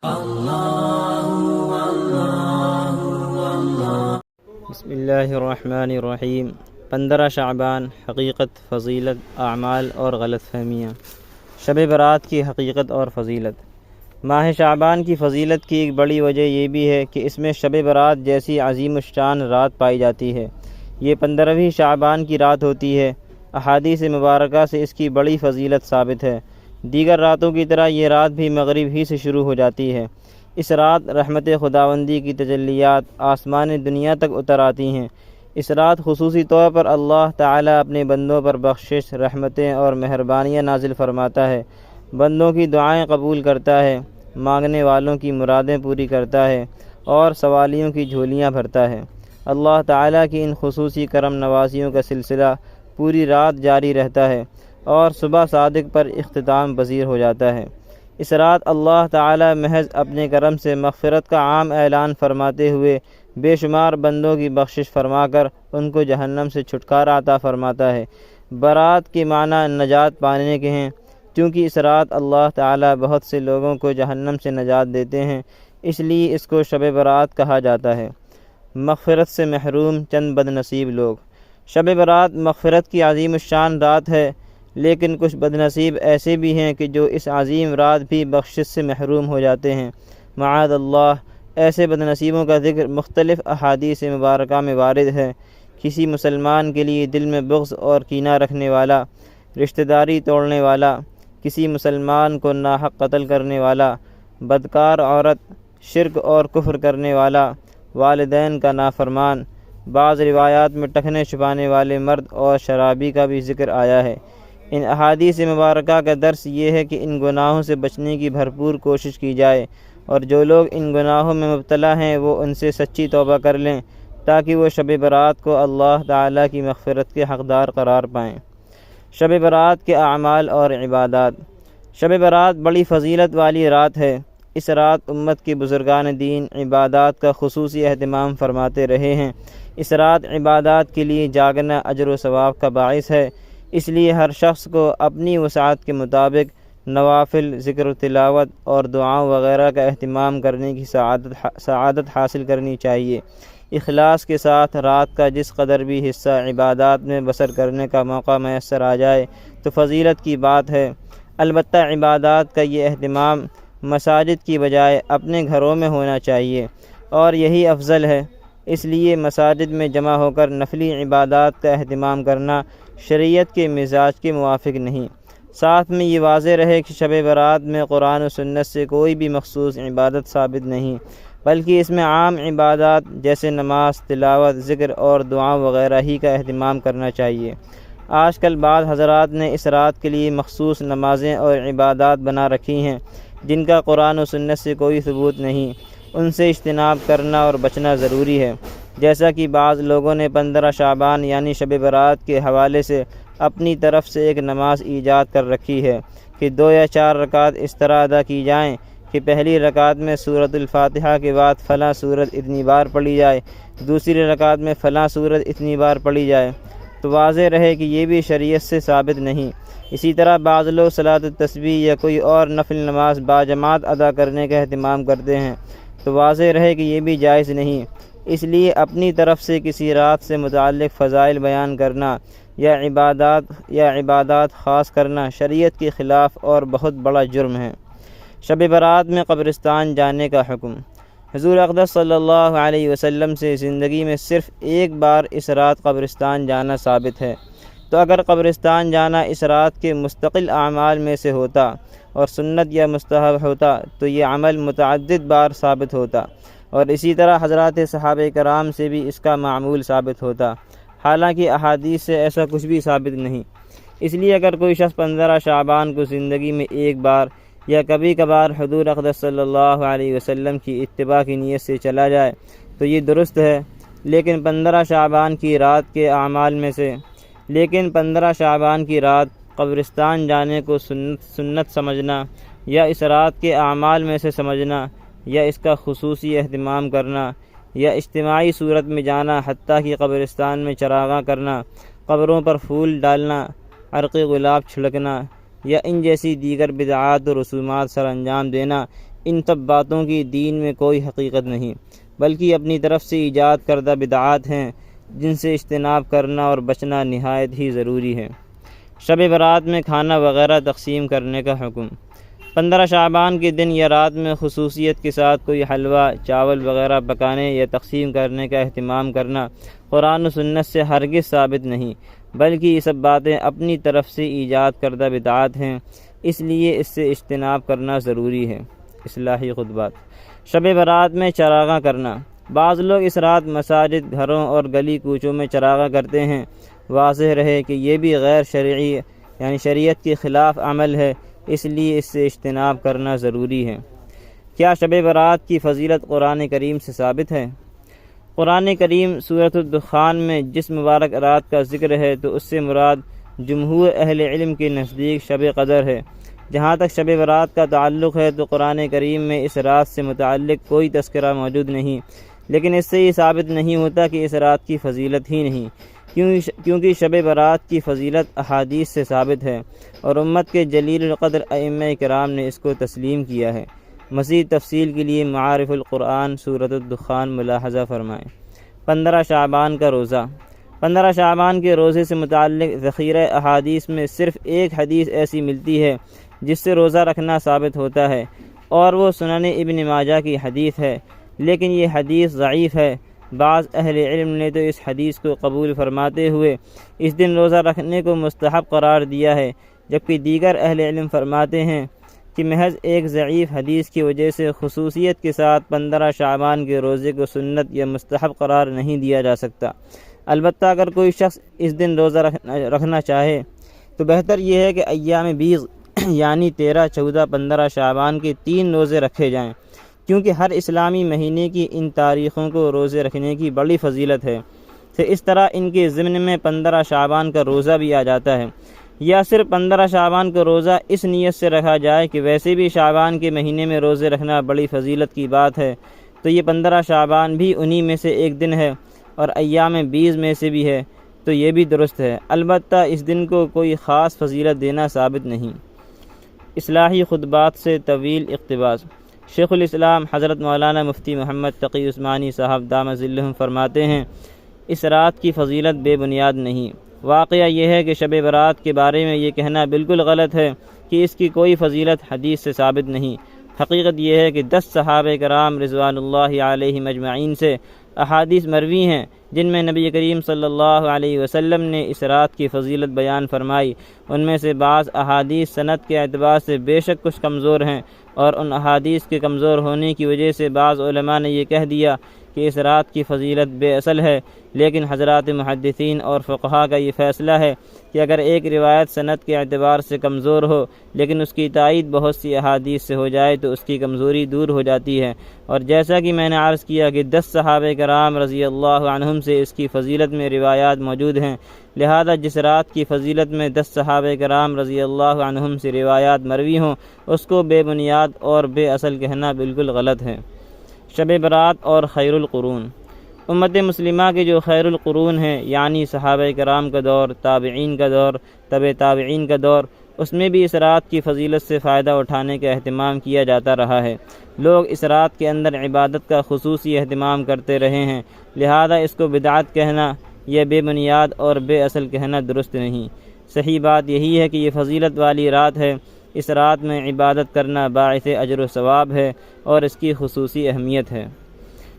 بسم اللہ الرحمن الرحیم۔ 15 شعبان، حقیقت، فضیلت، اعمال اور غلط فہمیاں۔ شب برات کی حقیقت اور فضیلت۔ ماہ شعبان کی فضیلت کی ایک بڑی وجہ یہ بھی ہے کہ اس میں شب برات جیسی عظیم الشان رات پائی جاتی ہے۔ یہ 15ویں شعبان کی رات ہوتی ہے۔ احادیث مبارکہ سے اس کی بڑی فضیلت ثابت ہے۔ دیگر راتوں کی طرح یہ رات بھی مغرب ہی سے شروع ہو جاتی ہے۔ اس رات رحمت خداوندی کی تجلیات آسمان دنیا تک اتر آتی ہیں۔ اس رات خصوصی طور پر اللہ تعالیٰ اپنے بندوں پر بخشش، رحمتیں اور مہربانیاں نازل فرماتا ہے، بندوں کی دعائیں قبول کرتا ہے، مانگنے والوں کی مرادیں پوری کرتا ہے اور سوالیوں کی جھولیاں بھرتا ہے۔ اللہ تعالیٰ کی ان خصوصی کرم نوازیوں کا سلسلہ پوری رات جاری رہتا ہے اور صبح صادق پر اختتام پذیر ہو جاتا ہے۔ اس رات اللہ تعالیٰ محض اپنے کرم سے مغفرت کا عام اعلان فرماتے ہوئے بے شمار بندوں کی بخشش فرما کر ان کو جہنم سے چھٹکارا عطا فرماتا ہے۔ برات کے معنی نجات پانے کے ہیں، کیونکہ اس رات اللہ تعالیٰ بہت سے لوگوں کو جہنم سے نجات دیتے ہیں، اس لیے اس کو شب برات کہا جاتا ہے۔ مغفرت سے محروم چند بد نصیب لوگ۔ شب برات مغفرت کی عظیم الشان رات ہے، لیکن کچھ بد نصیب ایسے بھی ہیں کہ جو اس عظیم رات بھی بخشش سے محروم ہو جاتے ہیں۔ معاذ اللہ، ایسے بد نصیبوں کا ذکر مختلف احادیث مبارکہ میں وارد ہے۔ کسی مسلمان کے لیے دل میں بغض اور کینہ رکھنے والا، رشتہ داری توڑنے والا، کسی مسلمان کو ناحق قتل کرنے والا، بدکار عورت، شرک اور کفر کرنے والا، والدین کا نافرمان، بعض روایات میں ٹخنے چھپانے والے مرد اور شرابی کا بھی ذکر آیا ہے۔ ان احادیث مبارکہ کا درس یہ ہے کہ ان گناہوں سے بچنے کی بھرپور کوشش کی جائے، اور جو لوگ ان گناہوں میں مبتلا ہیں وہ ان سے سچی توبہ کر لیں تاکہ وہ شب برات کو اللہ تعالیٰ کی مغفرت کے حقدار قرار پائیں۔ شب برات کے اعمال اور عبادات۔ شب برات بڑی فضیلت والی رات ہے۔ اس رات امت کے بزرگان دین عبادات کا خصوصی اہتمام فرماتے رہے ہیں۔ اس رات عبادات کے لیے جاگنا اجر و ثواب کا باعث ہے، اس لیے ہر شخص کو اپنی وسعت کے مطابق نوافل، ذکر و تلاوت اور دعاؤں وغیرہ کا اہتمام کرنے کی سعادت حاصل کرنی چاہیے۔ اخلاص کے ساتھ رات کا جس قدر بھی حصہ عبادات میں بسر کرنے کا موقع میسر آ جائے تو فضیلت کی بات ہے۔ البتہ عبادات کا یہ اہتمام مساجد کی بجائے اپنے گھروں میں ہونا چاہیے، اور یہی افضل ہے۔ اس لیے مساجد میں جمع ہو کر نفلی عبادات کا اہتمام کرنا شریعت کے مزاج کے موافق نہیں۔ ساتھ میں یہ واضح رہے کہ شب برات میں قرآن و سنت سے کوئی بھی مخصوص عبادت ثابت نہیں، بلکہ اس میں عام عبادات جیسے نماز، تلاوت، ذکر اور دعا وغیرہ ہی کا اہتمام کرنا چاہیے۔ آج کل بعض حضرات نے اس رات کے لیے مخصوص نمازیں اور عبادات بنا رکھی ہیں جن کا قرآن و سنت سے کوئی ثبوت نہیں، ان سے اجتناب کرنا اور بچنا ضروری ہے۔ جیسا کہ بعض لوگوں نے 15 شعبان یعنی شب برات کے حوالے سے اپنی طرف سے ایک نماز ایجاد کر رکھی ہے کہ 2 یا 4 رکعت اس طرح ادا کی جائیں کہ پہلی رکعت میں سورۃ الفاتحہ کے بعد فلاں سورت اتنی بار پڑھی جائے، دوسری رکعت میں فلاں سورت اتنی بار پڑھی جائے، تو واضح رہے کہ یہ بھی شریعت سے ثابت نہیں۔ اسی طرح بعض لوگ صلاۃ التسبیح یا کوئی اور نفل نماز باجماعت ادا کرنے کا اہتمام کرتے ہیں، تو واضح رہے کہ یہ بھی جائز نہیں۔ اس لیے اپنی طرف سے کسی رات سے متعلق فضائل بیان کرنا یا عبادات خاص کرنا شریعت کے خلاف اور بہت بڑا جرم ہے۔ شب برات میں قبرستان جانے کا حکم۔ حضور اقدس صلی اللہ علیہ وسلم سے زندگی میں صرف ایک بار اس رات قبرستان جانا ثابت ہے، تو اگر قبرستان جانا اس رات کے مستقل اعمال میں سے ہوتا اور سنت یا مستحب ہوتا تو یہ عمل متعدد بار ثابت ہوتا، اور اسی طرح حضرات صحابہ کرام سے بھی اس کا معمول ثابت ہوتا، حالانکہ احادیث سے ایسا کچھ بھی ثابت نہیں۔ اس لیے اگر کوئی شخص 15 شعبان کو زندگی میں ایک بار یا کبھی کبھار حضور اقدس صلی اللہ علیہ وسلم کی اتباع کی نیت سے چلا جائے تو یہ درست ہے، لیکن 15 شعبان کی رات کے اعمال میں سے 15 شعبان کی رات قبرستان جانے کو سنت سمجھنا یا اس رات کے اعمال میں سے سمجھنا یا اس کا خصوصی اہتمام کرنا یا اجتماعی صورت میں جانا، حتیٰ کہ قبرستان میں چراغاں کرنا، قبروں پر پھول ڈالنا، عرق گلاب چھڑکنا یا ان جیسی دیگر بدعات و رسومات سر انجام دینا، ان سب باتوں کی دین میں کوئی حقیقت نہیں، بلکہ اپنی طرف سے ایجاد کردہ بدعات ہیں جن سے اجتناب کرنا اور بچنا نہایت ہی ضروری ہے۔ شب برات میں کھانا وغیرہ تقسیم کرنے کا حکم۔ 15 شعبان کے دن یا رات میں خصوصیت کے ساتھ کوئی حلوہ، چاول وغیرہ پکانے یا تقسیم کرنے کا اہتمام کرنا قرآن و سنت سے ہرگز ثابت نہیں، بلکہ یہ سب باتیں اپنی طرف سے ایجاد کردہ بدعات ہیں، اس لیے اس سے اجتناب کرنا ضروری ہے۔ اصلاحی خطبات۔ شب برات میں چراغاں کرنا۔ بعض لوگ اس رات مساجد، گھروں اور گلی کوچوں میں چراغاں کرتے ہیں۔ واضح رہے کہ یہ بھی غیر شرعی شریعت کے خلاف عمل ہے، اس لیے اس سے اجتناب کرنا ضروری ہے۔ کیا شب برات کی فضیلت قرآن کریم سے ثابت ہے؟ قرآن کریم سورۃ الدخان میں جس مبارک رات کا ذکر ہے تو اس سے مراد جمہور اہل علم کے نزدیک شب قدر ہے۔ جہاں تک شب برات کا تعلق ہے تو قرآن کریم میں اس رات سے متعلق کوئی تذکرہ موجود نہیں، لیکن اس سے یہ ثابت نہیں ہوتا کہ اس رات کی فضیلت ہی نہیں، کیونکہ شب برات کی فضیلت احادیث سے ثابت ہے اور امت کے جلیل القدر ائمہ کرام نے اس کو تسلیم کیا ہے۔ مزید تفصیل کے لیے معارف القرآن سورۃ الدخان ملاحظہ فرمائیں۔ 15 شعبان کا روزہ۔ 15 شعبان کے روزے سے متعلق ذخیرہ احادیث میں صرف ایک حدیث ایسی ملتی ہے جس سے روزہ رکھنا ثابت ہوتا ہے، اور وہ سنن ابن ماجہ کی حدیث ہے، لیکن یہ حدیث ضعیف ہے۔ بعض اہل علم نے تو اس حدیث کو قبول فرماتے ہوئے اس دن روزہ رکھنے کو مستحب قرار دیا ہے، جبکہ دیگر اہل علم فرماتے ہیں کہ محض ایک ضعیف حدیث کی وجہ سے خصوصیت کے ساتھ 15 شعبان کے روزے کو سنت یا مستحب قرار نہیں دیا جا سکتا۔ البتہ اگر کوئی شخص اس دن روزہ رکھنا چاہے تو بہتر یہ ہے کہ ایام بیض یعنی 13، 14، 15 شعبان کے 3 روزے رکھے جائیں، کیونکہ ہر اسلامی مہینے کی ان تاریخوں کو روزے رکھنے کی بڑی فضیلت ہے۔ تو اس طرح ان کے ضمن میں 15 شعبان کا روزہ بھی آ جاتا ہے، یا صرف 15 شعبان کا روزہ اس نیت سے رکھا جائے کہ ویسے بھی شعبان کے مہینے میں روزے رکھنا بڑی فضیلت کی بات ہے، تو یہ 15 شعبان بھی انہی میں سے ایک دن ہے اور ایام بیض میں سے بھی ہے، تو یہ بھی درست ہے۔ البتہ اس دن کو کوئی خاص فضیلت دینا ثابت نہیں۔ اصلاحی خطبات سے طویل اقتباس۔ شیخ الاسلام حضرت مولانا مفتی محمد تقی عثمانی صاحب دامت ظلہم فرماتے ہیں، اس رات کی فضیلت بے بنیاد نہیں۔ واقعہ یہ ہے کہ شب برات کے بارے میں یہ کہنا بالکل غلط ہے کہ اس کی کوئی فضیلت حدیث سے ثابت نہیں۔ حقیقت یہ ہے کہ 10 صحابہ کرام رضوان اللہ علیہم اجمعین سے احادیث مروی ہیں جن میں نبی کریم صلی اللہ علیہ وسلم نے اس رات کی فضیلت بیان فرمائی۔ ان میں سے بعض احادیث سند کے اعتبار سے بے شک کچھ کمزور ہیں، اور ان احادیث کے کمزور ہونے کی وجہ سے بعض علماء نے یہ کہہ دیا کہ اس رات کی فضیلت بے اصل ہے، لیکن حضرات محدثین اور فقہا کا یہ فیصلہ ہے کہ اگر ایک روایت سند کے اعتبار سے کمزور ہو لیکن اس کی تائید بہت سی احادیث سے ہو جائے تو اس کی کمزوری دور ہو جاتی ہے، اور جیسا کہ میں نے عرض کیا کہ 10 صحابہ کرام رضی اللہ عنہم سے اس کی فضیلت میں روایات موجود ہیں، لہذا جس رات کی فضیلت میں 10 صحابہ کرام رضی اللہ عنہم سے روایات مروی ہوں اس کو بے بنیاد اور بے اصل کہنا بالکل غلط ہے۔ شب برات اور خیر القرون۔ امت مسلمہ کے جو خیر القرون ہیں یعنی صحابہ کرام کا دور، تابعین کا دور، تبع تابعین کا دور، اس میں بھی اس رات کی فضیلت سے فائدہ اٹھانے کا اہتمام کیا جاتا رہا ہے۔ لوگ اس رات کے اندر عبادت کا خصوصی اہتمام کرتے رہے ہیں، لہذا اس کو بدعت کہنا یا بے بنیاد اور بے اصل کہنا درست نہیں۔ صحیح بات یہی ہے کہ یہ فضیلت والی رات ہے، اس رات میں عبادت کرنا باعث اجر و ثواب ہے اور اس کی خصوصی اہمیت ہے۔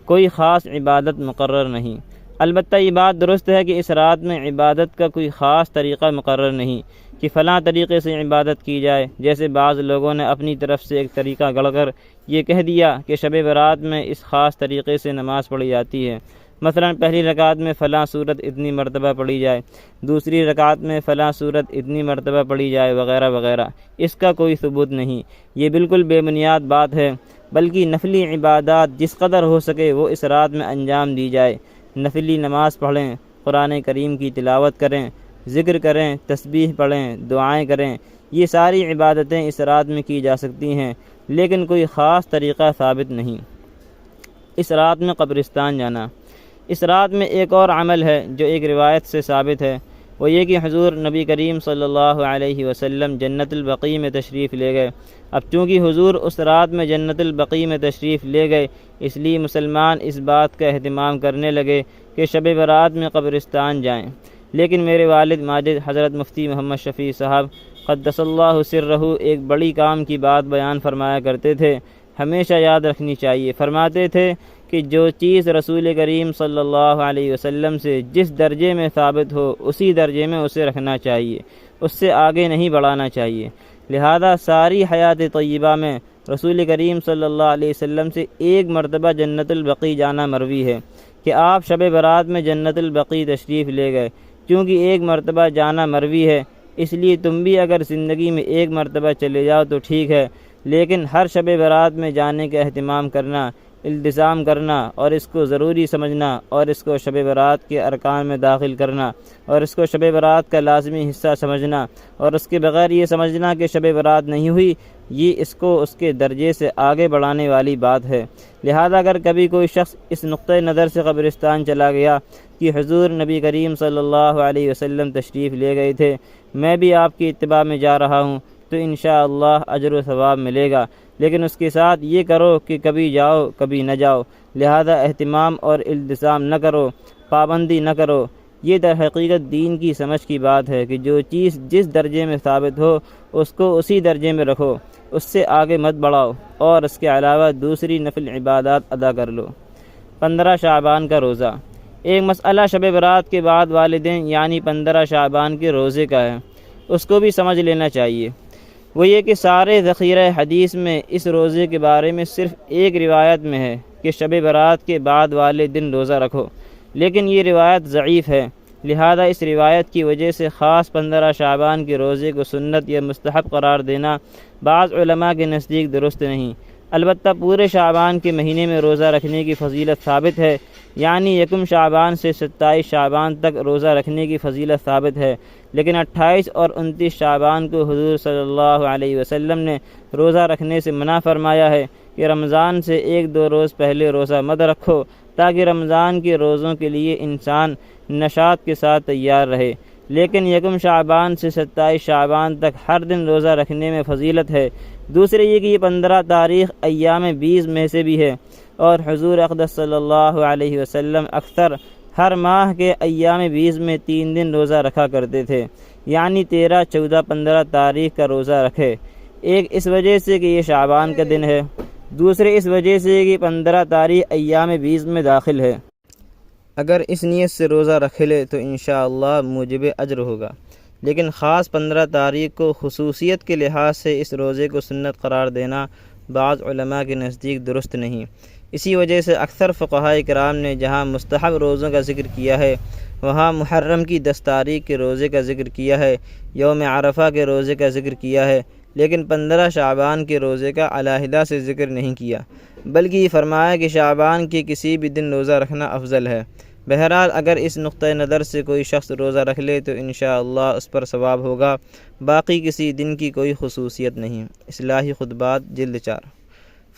کوئی خاص عبادت مقرر نہیں۔ البتہ یہ بات درست ہے کہ اس رات میں عبادت کا کوئی خاص طریقہ مقرر نہیں کہ فلاں طریقے سے عبادت کی جائے، جیسے بعض لوگوں نے اپنی طرف سے ایک طریقہ گڑھ کر یہ کہہ دیا کہ شب برات میں اس خاص طریقے سے نماز پڑھی جاتی ہے۔ مثلا پہلی رکعت میں فلاں صورت اتنی مرتبہ پڑھی جائے، دوسری رکعت میں فلاں صورت اتنی مرتبہ پڑھی جائے، وغیرہ وغیرہ۔ اس کا کوئی ثبوت نہیں، یہ بالکل بے بنیاد بات ہے، بلکہ نفلی عبادات جس قدر ہو سکے وہ اس رات میں انجام دی جائے۔ نفلی نماز پڑھیں، قرآن کریم کی تلاوت کریں، ذکر کریں، تسبیح پڑھیں، دعائیں کریں، یہ ساری عبادتیں اس رات میں کی جا سکتی ہیں، لیکن کوئی خاص طریقہ ثابت نہیں۔ اس رات میں قبرستان جانا۔ اس رات میں ایک اور عمل ہے جو ایک روایت سے ثابت ہے، وہ یہ کہ حضور نبی کریم صلی اللہ علیہ وسلم جنت البقیع میں تشریف لے گئے۔ اب چونکہ حضور اس رات میں جنت البقیع میں تشریف لے گئے، اس لیے مسلمان اس بات کا اہتمام کرنے لگے کہ شب برات میں قبرستان جائیں۔ لیکن میرے والد ماجد حضرت مفتی محمد شفیع صاحب قدس اللہ سرہ ایک بڑی کام کی بات بیان فرمایا کرتے تھے، ہمیشہ یاد رکھنی چاہیے۔ فرماتے تھے کہ جو چیز رسول کریم صلی اللہ علیہ وسلم سے جس درجے میں ثابت ہو اسی درجے میں اسے رکھنا چاہیے، اس سے آگے نہیں بڑھانا چاہیے۔ لہذا ساری حیات طیبہ میں رسول کریم صلی اللہ علیہ وسلم سے ایک مرتبہ جنت البقیع جانا مروی ہے کہ آپ شب برات میں جنت البقیع تشریف لے گئے۔ کیونکہ ایک مرتبہ جانا مروی ہے، اس لیے تم بھی اگر زندگی میں ایک مرتبہ چلے جاؤ تو ٹھیک ہے، لیکن ہر شب برات میں جانے کا اہتمام کرنا، التزام کرنا اور اس کو ضروری سمجھنا اور اس کو شب برات کے ارکان میں داخل کرنا اور اس کو شب برات کا لازمی حصہ سمجھنا اور اس کے بغیر یہ سمجھنا کہ شب برات نہیں ہوئی، یہ اس کو اس کے درجے سے آگے بڑھانے والی بات ہے۔ لہذا اگر کبھی کوئی شخص اس نقطۂ نظر سے قبرستان چلا گیا کہ حضور نبی کریم صلی اللہ علیہ وسلم تشریف لے گئے تھے، میں بھی آپ کی اتباع میں جا رہا ہوں، تو انشاءاللہ اجر و ثواب ملے گا، لیکن اس کے ساتھ یہ کرو کہ کبھی جاؤ کبھی نہ جاؤ۔ لہذا اہتمام اور التزام نہ کرو، پابندی نہ کرو۔ یہ در حقیقت دین کی سمجھ کی بات ہے کہ جو چیز جس درجے میں ثابت ہو اس کو اسی درجے میں رکھو، اس سے آگے مت بڑھاؤ اور اس کے علاوہ دوسری نفل عبادات ادا کر لو۔ 15 شعبان کا روزہ۔ ایک مسئلہ شب برات کے بعد والدین یعنی 15 شعبان کے روزے کا ہے، اس کو بھی سمجھ لینا چاہیے۔ وہ یہ کہ سارے ذخیرہ حدیث میں اس روزے کے بارے میں صرف ایک روایت میں ہے کہ شب برات کے بعد والے دن روزہ رکھو، لیکن یہ روایت ضعیف ہے۔ لہذا اس روایت کی وجہ سے خاص 15 شعبان کے روزے کو سنت یا مستحب قرار دینا بعض علماء کے نزدیک درست نہیں۔ البتہ پورے شعبان کے مہینے میں روزہ رکھنے کی فضیلت ثابت ہے، یعنی 1 شعبان سے 27 شعبان تک روزہ رکھنے کی فضیلت ثابت ہے، لیکن 28 اور 29 شعبان کو حضور صلی اللہ علیہ وسلم نے روزہ رکھنے سے منع فرمایا ہے کہ رمضان سے 1-2 روز پہلے روزہ مت رکھو تاکہ رمضان کے روزوں کے لیے انسان نشاط کے ساتھ تیار رہے۔ لیکن 1 شعبان سے 27 شعبان تک ہر دن روزہ رکھنے میں فضیلت ہے۔ دوسرے یہ کہ یہ 15 تاریخ ایام 20 میں سے بھی ہے، اور حضور اقدس صلی اللہ علیہ وسلم اکثر ہر ماہ کے ایام 20 میں 3 دن روزہ رکھا کرتے تھے، یعنی 13، 14، 15 تاریخ کا روزہ رکھے۔ ایک اس وجہ سے کہ یہ شعبان کا دن ہے، دوسرے اس وجہ سے کہ 15 تاریخ ایام 20 میں داخل ہے۔ اگر اس نیت سے روزہ رکھ لے تو انشاءاللہ موجب اجر ہوگا، لیکن خاص 15 تاریخ کو خصوصیت کے لحاظ سے اس روزے کو سنت قرار دینا بعض علماء کے نزدیک درست نہیں۔ اسی وجہ سے اکثر فقہاء کرام نے جہاں مستحب روزوں کا ذکر کیا ہے وہاں محرم کی 10 تاریخ کے روزے کا ذکر کیا ہے، یوم عرفہ کے روزے کا ذکر کیا ہے، لیکن 15 شعبان کے روزے کا علیحدہ سے ذکر نہیں کیا، بلکہ یہ فرمایا کہ شعبان کے کسی بھی دن روزہ رکھنا افضل ہے۔ بہرحال اگر اس نقطۂ نظر سے کوئی شخص روزہ رکھ لے تو انشاءاللہ اس پر ثواب ہوگا، باقی کسی دن کی کوئی خصوصیت نہیں۔ اصلاحی خطبات جلد 4۔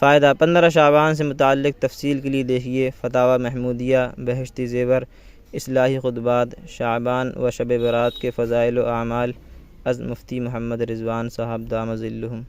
فائدہ: 15 شعبان سے متعلق تفصیل کے لیے دیکھیے فتاوی محمودیہ بہشتی زیور، اصلاحی خطبات، شعبان و شب برات کے فضائل و اعمال از مفتی محمد رضوان صاحب دامت ظلہم۔